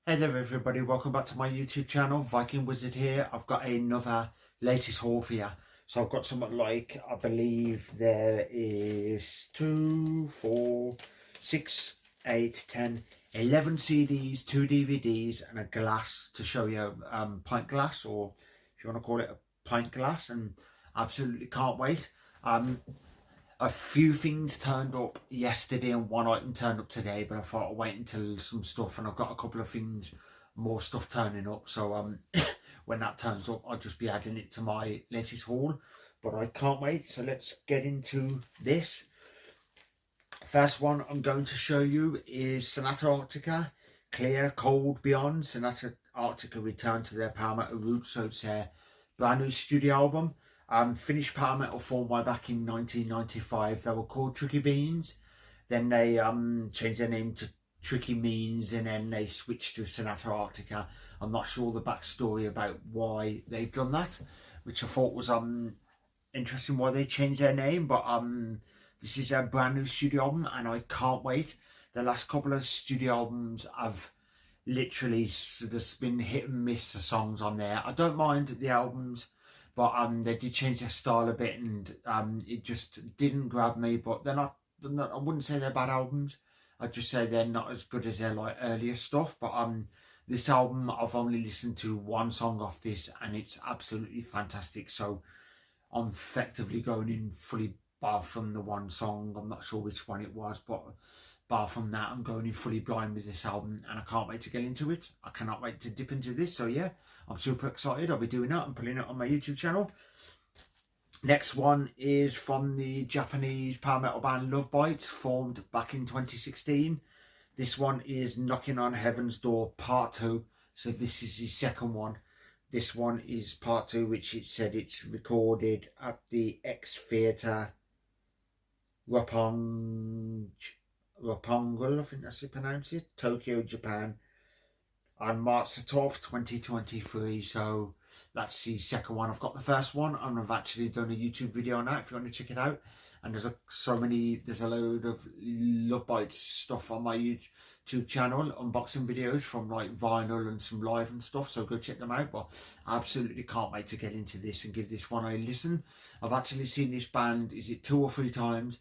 Hey there everybody, welcome back to my YouTube channel, Viking Wizard here. I've got another latest haul for you. So I've got something like, I believe there is 2, 4, 6, 8, 10, 11 CDs, 2 DVDs and a glass to show you, pint glass, or if you want to call it a pint glass, and absolutely can't wait. A few things turned up yesterday and one item turned up today, but I thought I'd wait until some stuff, and I've got a couple of things, more stuff turning up. So when that turns up, I'll just be adding it to my latest haul. But I can't wait. So let's get into this. First one I'm going to show you is Sonata Arctica, Clear Cold Beyond. Sonata Arctica return to their power metal roots, so it's their brand new studio album. Finnish power metal formed way back in 1995. They were called Tricky Beans. Then they changed their name to Tricky Means, and then they switched to Sonata Arctica. I'm not sure the backstory about why they've done that, which I thought was interesting why they changed their name. But this is a brand new studio album and I can't wait. The last couple of studio albums have literally, there's been hit and miss the songs on there. I don't mind the albums, but they did change their style a bit, and it just didn't grab me. But they're not, I wouldn't say they're bad albums. I'd just say they're not as good as their like earlier stuff. But this album, I've only listened to one song off this and it's absolutely fantastic. So I'm effectively going in fully bar from the one song. I'm not sure which one it was, but bar from that, I'm going in fully blind with this album and I can't wait to get into it. I cannot wait to dip into this. So yeah, I'm super excited. I'll be doing that and putting it on my YouTube channel. Next one is from the Japanese power metal band Lovebite, formed back in 2016. This one is Knocking on Heaven's Door Part 2. So this is the second one. This one is Part 2, which it said it's recorded at the X Theatre Roppongi, I think that's how you pronounce it, Tokyo, Japan, on March the 12th, 2023. So that's the second one. I've got the first one and I've actually done a YouTube video on that if you want to check it out. And there's a load of Lovebite stuff on my YouTube channel, unboxing videos from like vinyl and some live and stuff, so go check them out. But I absolutely can't wait to get into this and give this one a listen. I've actually seen this band, is it 2 or 3 times?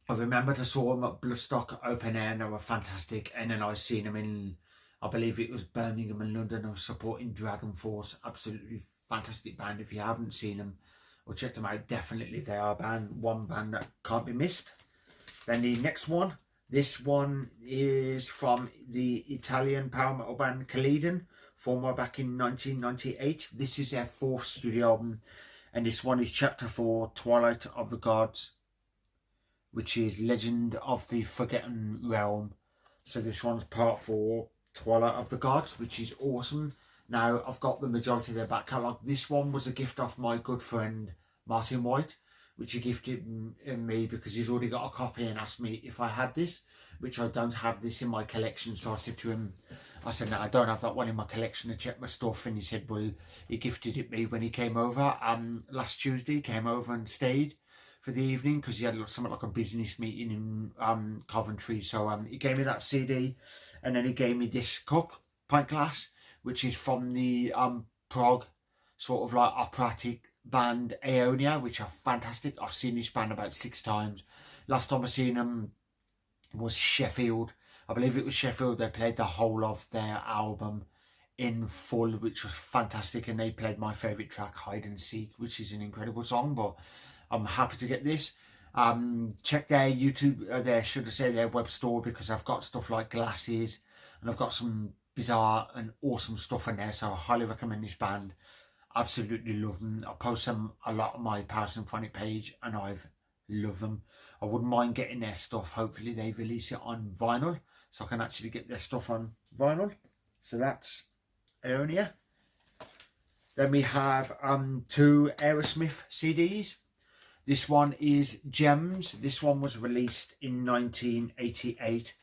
I remembered I saw them at Bloodstock Open Air and they were fantastic, and then I've seen them in, I believe it was Birmingham and London. I was supporting Dragon Force. Absolutely fantastic band. If you haven't seen them or checked them out, definitely they are one band that can't be missed. Then the next one, this one is from the Italian power metal band Calydon, formed back in 1998. This is their 4th studio album, and this one is Chapter 4, Twilight of the Gods, which is Legend of the Forgotten Realm. So this one's Part 4, Twilight of the Gods, which is awesome. Now, I've got the majority of their back catalogue. This one was a gift off my good friend Martin White, which he gifted me because he's already got a copy and asked me if I had this, which I don't have this in my collection. So I said to him, I said, no, I don't have that one in my collection, to check my stuff. And he said, well, he gifted it me when he came over. Last Tuesday, he came over and stayed for the evening because he had something like a business meeting in Coventry. So he gave me that CD, and then he gave me this cup, pint glass, which is from the Prague sort of like operatic band Aeonia, which are fantastic. I've seen this band about 6 times. Last time I seen them was Sheffield. I believe it was Sheffield. They played the whole of their album in full, which was fantastic, and they played my favourite track, Hide and Seek, which is an incredible song. But I'm happy to get this. Check their YouTube, their web store, because I've got stuff like glasses and I've got some bizarre and awesome stuff in there. So I highly recommend this band. Absolutely love them. I post them a lot on my Power Symphonic page and I've loved them. I wouldn't mind getting their stuff. Hopefully they release it on vinyl so I can actually get their stuff on vinyl. So that's Aeonia. Then we have 2 Aerosmith CDs. This one is Gems. This one was released in 1988.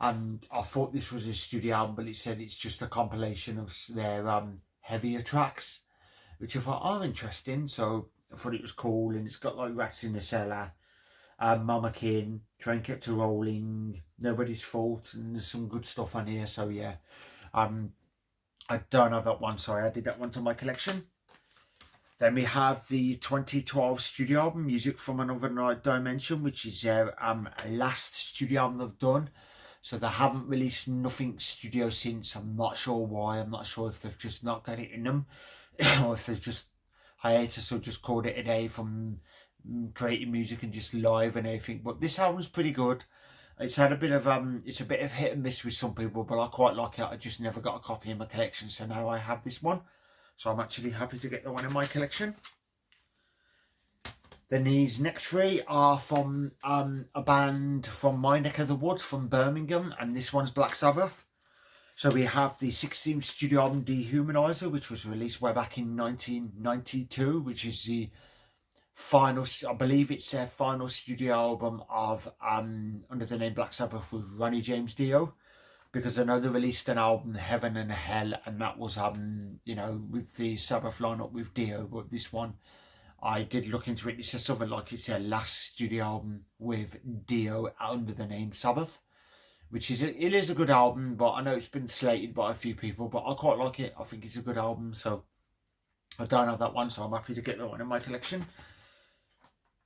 And I thought this was a studio album, but it said it's just a compilation of their heavier tracks, which I thought, oh, interesting. So I thought it was cool, and it's got like Rats in the Cellar Mama King, Train Kept a Rolling, Nobody's Fault, and there's some good stuff on here. So yeah, I don't have that one. Sorry, I did that one to my collection. Then we have the 2012 studio album, Music from Another Dimension, which is their last studio album they've done. So they haven't released nothing studio since. I'm not sure why. I'm not sure if they've just not got it in them or if they've just hiatus or just called it a day from creating music and just live and everything. But this album's pretty good. It's had a bit of it's a bit of hit and miss with some people, but I quite like it. I just never got a copy in my collection, so now I have this one. So I'm actually happy to get the one in my collection. Then these next three are from a band from my neck of the woods, from Birmingham, and this one's Black Sabbath. So we have the 16th studio album Dehumanizer, which was released way back in 1992, which is the final, I believe it's their final studio album of under the name Black Sabbath with Ronnie James Dio, because I know they released an album Heaven and Hell, and that was you know, with the Sabbath lineup with Dio. But this one, I did look into it. It says something like it's their last studio album with Dio under the name Sabbath, which is it is a good album, but I know it's been slated by a few people, but I quite like it. I think it's a good album, so I don't have that one, so I'm happy to get that one in my collection.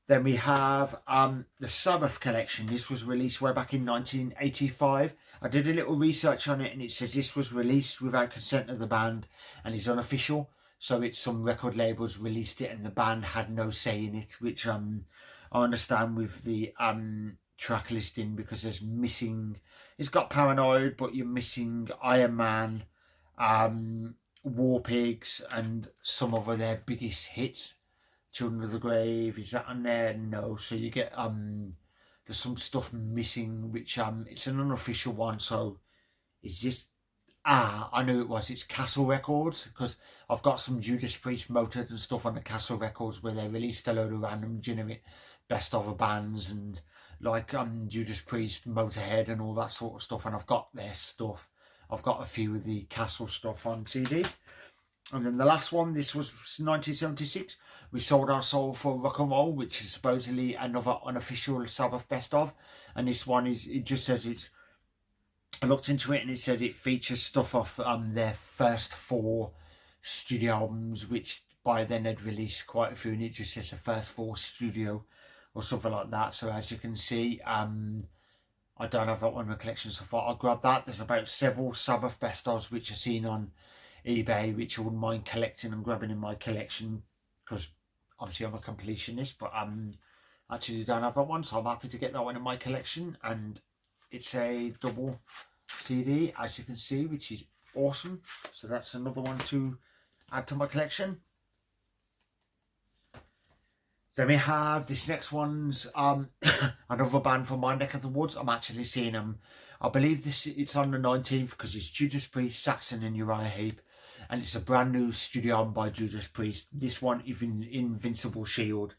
Then we have the Sabbath collection. This was released way back in 1985. I did a little research on it, and it says this was released without consent of the band and is unofficial. So it's some record labels released it and the band had no say in it, which I understand with the track listing, because there's missing, it's got Paranoid, but you're missing Iron Man, War Pigs, and some of their biggest hits. Children of the Grave, is that on there? No. So you get there's some stuff missing, which it's an unofficial one. So is this I knew it was, it's Castle Records, because I've got some Judas Priest Motorhead and stuff on the Castle Records where they released a load of random generic best of bands, and like Judas Priest, Motorhead and all that sort of stuff, and I've got their stuff. I've got a few of the Castle stuff on CD. And then the last one, this was 1976. We Sold Our Soul for Rock and Roll, which is supposedly another unofficial Sabbath best of. And this one is, it just says it's, I looked into it and it said it features stuff off their first 4 studio albums, which by then had released quite a few, and it just says the first 4 studio or something like that. So as you can see, I don't have that one in my collection, so I thought I'll grab that. There's about several Sabbath best ofs which are seen on eBay, which I wouldn't mind collecting and grabbing in my collection, because obviously I'm a completionist, but actually don't have that one, so I'm happy to get that one in my collection. And it's a double CD, as you can see, which is awesome. So that's another one to add to my collection. Then we have this next one's another band from my neck of the woods. I'm actually seeing them, I believe it's on the 19th, because it's Judas Priest, Saxon and Uriah Heep, and it's a brand new studio album by Judas Priest. This one, even Invincible Shield.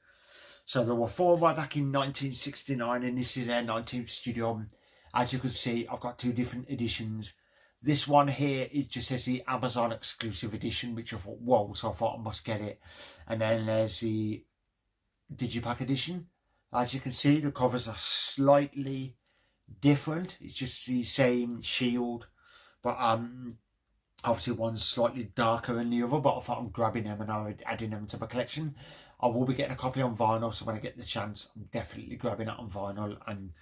So they were formed right back in 1969, and this is their 19th studio album. As you can see, I've got 2 different editions. This one here, it just says the Amazon exclusive edition, which I thought, whoa, so I thought I must get it. And then there's the Digipack edition. As you can see, the covers are slightly different. It's just the same shield, but obviously one's slightly darker than the other, but I thought I'm grabbing them and I'm adding them to my collection. I will be getting a copy on vinyl, so when I get the chance, I'm definitely grabbing it on vinyl. And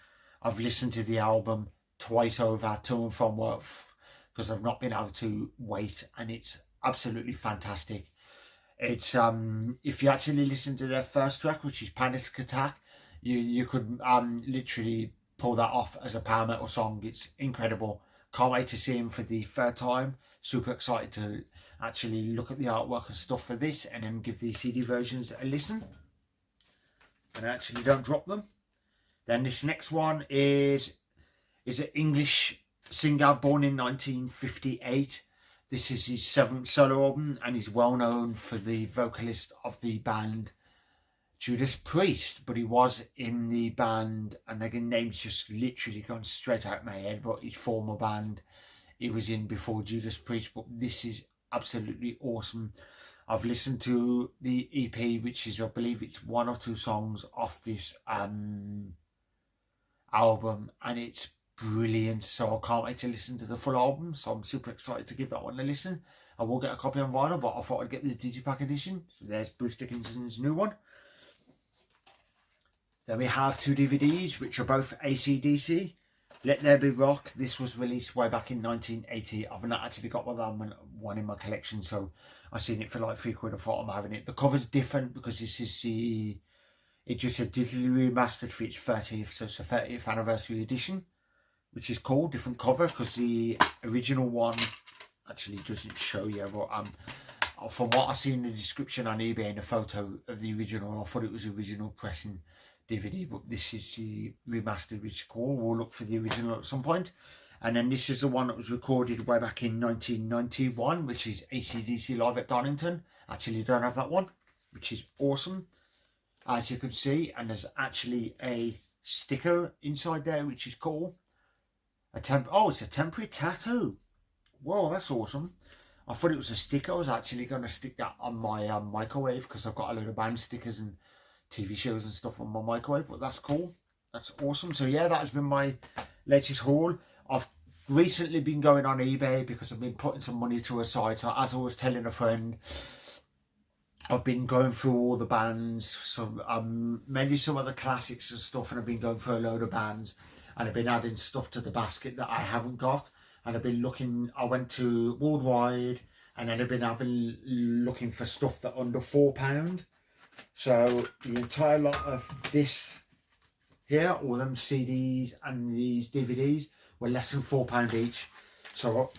I've listened to the album twice over, to and from work, because I've not been able to wait, and it's absolutely fantastic. It's if you actually listen to their first track, which is Panic Attack, you could literally pull that off as a power metal song. It's incredible. Can't wait to see him for the 3rd time. Super excited to actually look at the artwork and stuff for this, and then give the CD versions a listen, and I actually don't drop them. Then this next one is an English singer born in 1958. This is his 7th solo album, and he's well known for the vocalist of the band Judas Priest, but he was in the band, and again, name's just literally gone straight out of my head, but his former band he was in before Judas Priest. But this is absolutely awesome. I've listened to the EP, which is, I believe it's 1 or 2 songs off this album, and it's brilliant. So I can't wait to listen to the full album. So I'm super excited to give that one a listen. I will get a copy on vinyl, but I thought I'd get the Digipack edition. So there's Bruce Dickinson's new one. Then we have 2 DVDs, which are both AC/DC. Let There Be Rock. This was released way back in 1980. I've not actually got one in my collection, so I seen it for like £3. I thought I'm having it. The cover's different because this is it just said digitally remastered for its 30th, so it's a 30th anniversary edition, which is cool. Different cover because the original one actually doesn't show you, but from what I see in the description on eBay and a photo of the original, I thought it was original pressing DVD, but this is the remastered, which is cool. We'll look for the original at some point. And then this is the one that was recorded way back in 1991, which is AC/DC Live at Donington. Actually don't have that one, which is awesome, as you can see. And there's actually a sticker inside there, which is cool. It's a temporary tattoo. Whoa, that's awesome. I thought it was a sticker. I was actually going to stick that on my microwave, because I've got a load of band stickers and TV shows and stuff on my microwave, but that's cool. That's awesome. So yeah, that has been my latest haul. I've recently been going on eBay because I've been putting some money to a side. So as I was telling a friend, I've been going through all the bands, mainly some of the classics and stuff, and I've been going through a load of bands, and I've been adding stuff to the basket that I haven't got. And I've been looking, I went to Worldwide, and then I've been looking for stuff that under £4. So the entire lot of this here, all them CDs and these DVDs, were less than £4 each. So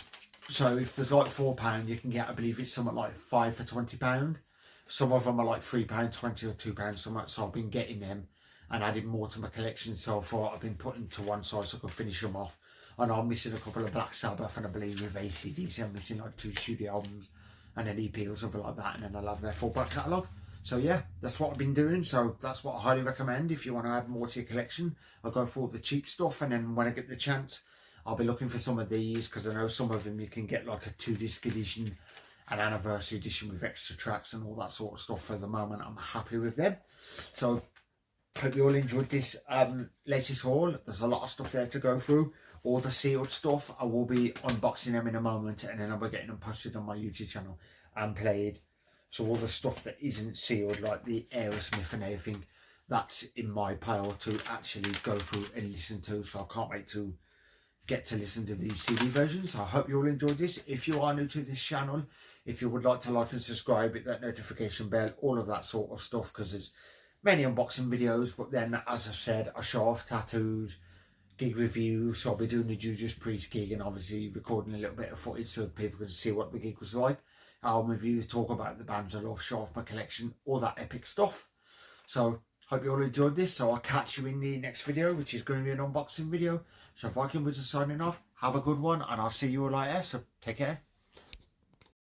if there's like £4, you can get, I believe it's something like 5 for £20. Some of them are like £3, 20 or £2, something. So I've been getting them and adding more to my collection. So far I've been putting to one side so I can finish them off. And I'm missing a couple of Black Sabbath, and I believe with AC/DC I'm missing like 2 studio albums and an EP or something like that, and then I'll have their full back catalogue. So yeah, that's what I've been doing. So that's what I highly recommend if you want to add more to your collection. I'll go for all the cheap stuff, and then when I get the chance, I'll be looking for some of these, because I know some of them you can get like a 2-disc edition, an anniversary edition with extra tracks and all that sort of stuff. For the moment, I'm happy with them. So hope you all enjoyed this latest haul. There's a lot of stuff there to go through. All the sealed stuff, I will be unboxing them in a moment, and then I'll be getting them posted on my YouTube channel and played. So all the stuff that isn't sealed, like the Aerosmith and everything, that's in my pile to actually go through and listen to. So I can't wait to get to listen to these CD versions. I hope you all enjoyed this. If you are new to this channel, if you would like to like and subscribe, hit that notification bell, all of that sort of stuff, because there's many unboxing videos. But then, as I said, I show off tattoos, gig review. So I'll be doing the Judas Priest gig, and obviously recording a little bit of footage so people can see what the gig was like. Album reviews, talk about the bands I love, show off my collection, all that epic stuff. So hope you all enjoyed this. So I'll catch you in the next video, which is going to be an unboxing video. So Viking Wizard signing off. Have a good one, and I'll see you all later. So take care.